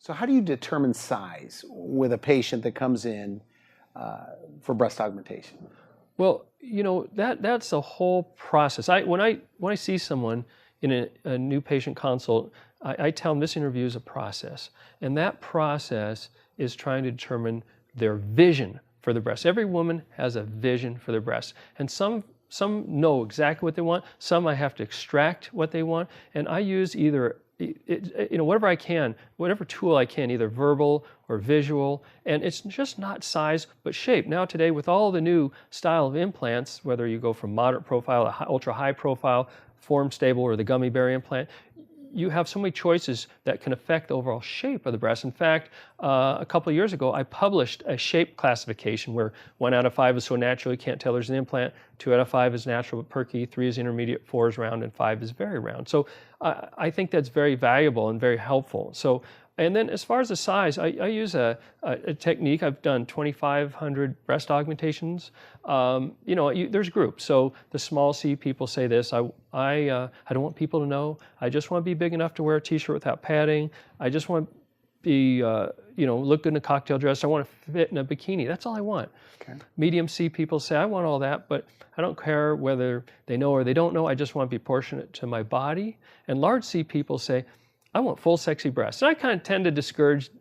So how do you determine size with a patient that comes in for breast augmentation? Well, that's a whole process. When I see someone in a new patient consult, I tell them this interview is a process, and that process is trying to determine their vision for the breast. Every woman has a vision for their breast, and some know exactly what they want. Some I have to extract what they want, and I use either whatever I can, whatever tool I can, either verbal or visual, and it's just not size but shape. Now today, with all the new style of implants, whether you go from moderate profile to ultra high profile, form stable, or the gummy bear implant, you have so many choices that can affect the overall shape of the breast. In fact, a couple of years ago, I published a shape classification where 1 out of 5 is so natural you can't tell there's an implant, 2 out of 5 is natural but perky, 3 is intermediate, 4 is round, and 5 is very round. So I think that's very valuable and very helpful. So, and then as far as the size, I use a technique. I've done 2,500 breast augmentations. There's groups. So the small C people say this, I don't want people to know. I just want to be big enough to wear a t-shirt without padding. I just want to be, look good in a cocktail dress. I want to fit in a bikini. That's all I want. Okay. Medium C people say, I want all that, but I don't care whether they know or they don't know. I just want to be proportionate to my body. And large C people say, I want full sexy breasts. And I kind of tend to discourage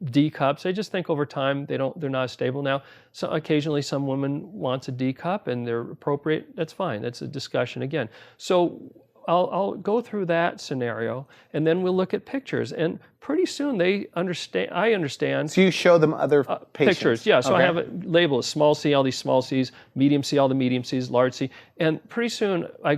D cups. I just think over time they're not as stable now. So occasionally some woman wants a D cup and they're appropriate. That's fine. That's a discussion again. So I'll go through that scenario, and then we'll look at pictures. And pretty soon they understand. I understand. So you show them other patients? Pictures, yeah. So okay. I have a label as small C, all these small Cs, medium C, all the medium Cs, large C. And pretty soon I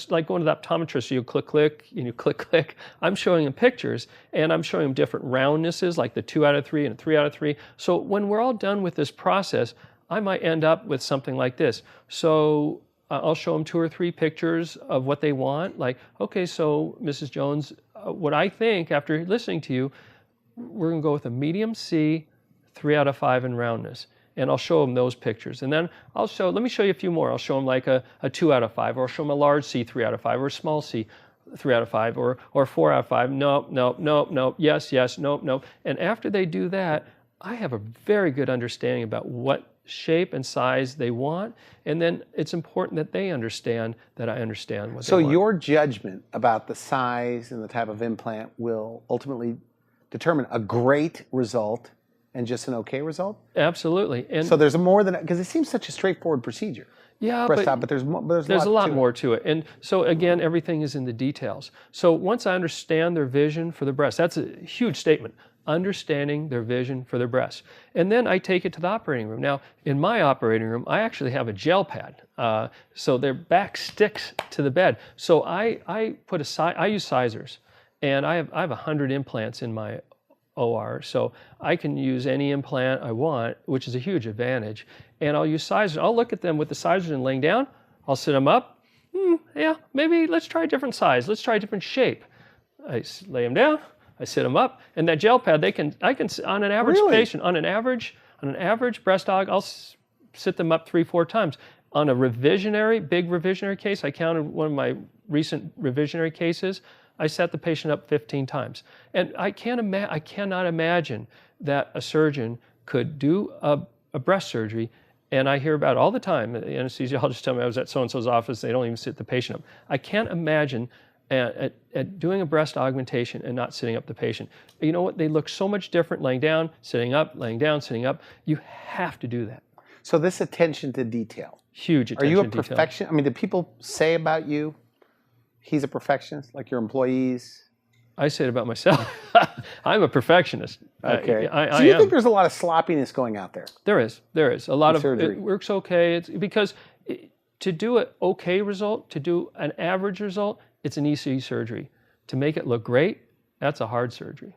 like going to the optometrist. So you click, and you click. I'm showing them pictures, and I'm showing them different roundnesses, like the 2 out of 3 and 3 out of 3. So when we're all done with this process, I might end up with something like this. So I'll show them 2 or 3 pictures of what they want. Like, okay, so Mrs. Jones, what I think after listening to you, we're going to go with a medium C, 3 out of 5 in roundness. And I'll show them those pictures. And then let me show you a few more. I'll show them like a 2 out of 5, or I'll show them a large C, 3 out of 5, or a small C, 3 out of 5, or 4 out of 5. Nope. Yes, nope. And after they do that, I have a very good understanding about what shape and size they want, and then it's important that they understand that I understand what they want. So your judgment about the size and the type of implant will ultimately determine a great result and just an okay result? Absolutely. And so there's more than, because it seems such a straightforward procedure. Yeah, but there's a lot more to it. And so again, everything is in the details. So once I understand their vision for the breast, that's a huge statement. Understanding their vision for their breasts. And then I take it to the operating room. Now, in my operating room, I actually have a gel pad. So their back sticks to the bed. So I use sizers. And I have 100 implants in my OR. So I can use any implant I want, which is a huge advantage. And I'll use sizers. I'll look at them with the sizers and laying down. I'll sit them up. Yeah, maybe let's try a different size. Let's try a different shape. I lay them down. I sit them up, and that gel pad, I can on an average patient, on an average breast aug, I'll sit them up 3-4 times. On a big revisionary case, I counted one of my recent revisionary cases, I set the patient up 15 times. And I cannot imagine that a surgeon could do a breast surgery, and I hear about it all the time. The anesthesiologist tell me I was at so-and-so's office, they don't even sit the patient up. I can't imagine at doing a breast augmentation and not sitting up the patient. You know what? They look so much different laying down, sitting up, laying down, sitting up. You have to do that. So this attention to detail. Huge attention to detail. Are you a perfectionist? I mean, do people say about you, he's a perfectionist, like your employees? I say it about myself. I'm a perfectionist. Okay. So you think there's a lot of sloppiness going out there? There is. A lot of it works okay. It's because to do an okay result, to do an average result, it's an ECG surgery. To make it look great, that's a hard surgery.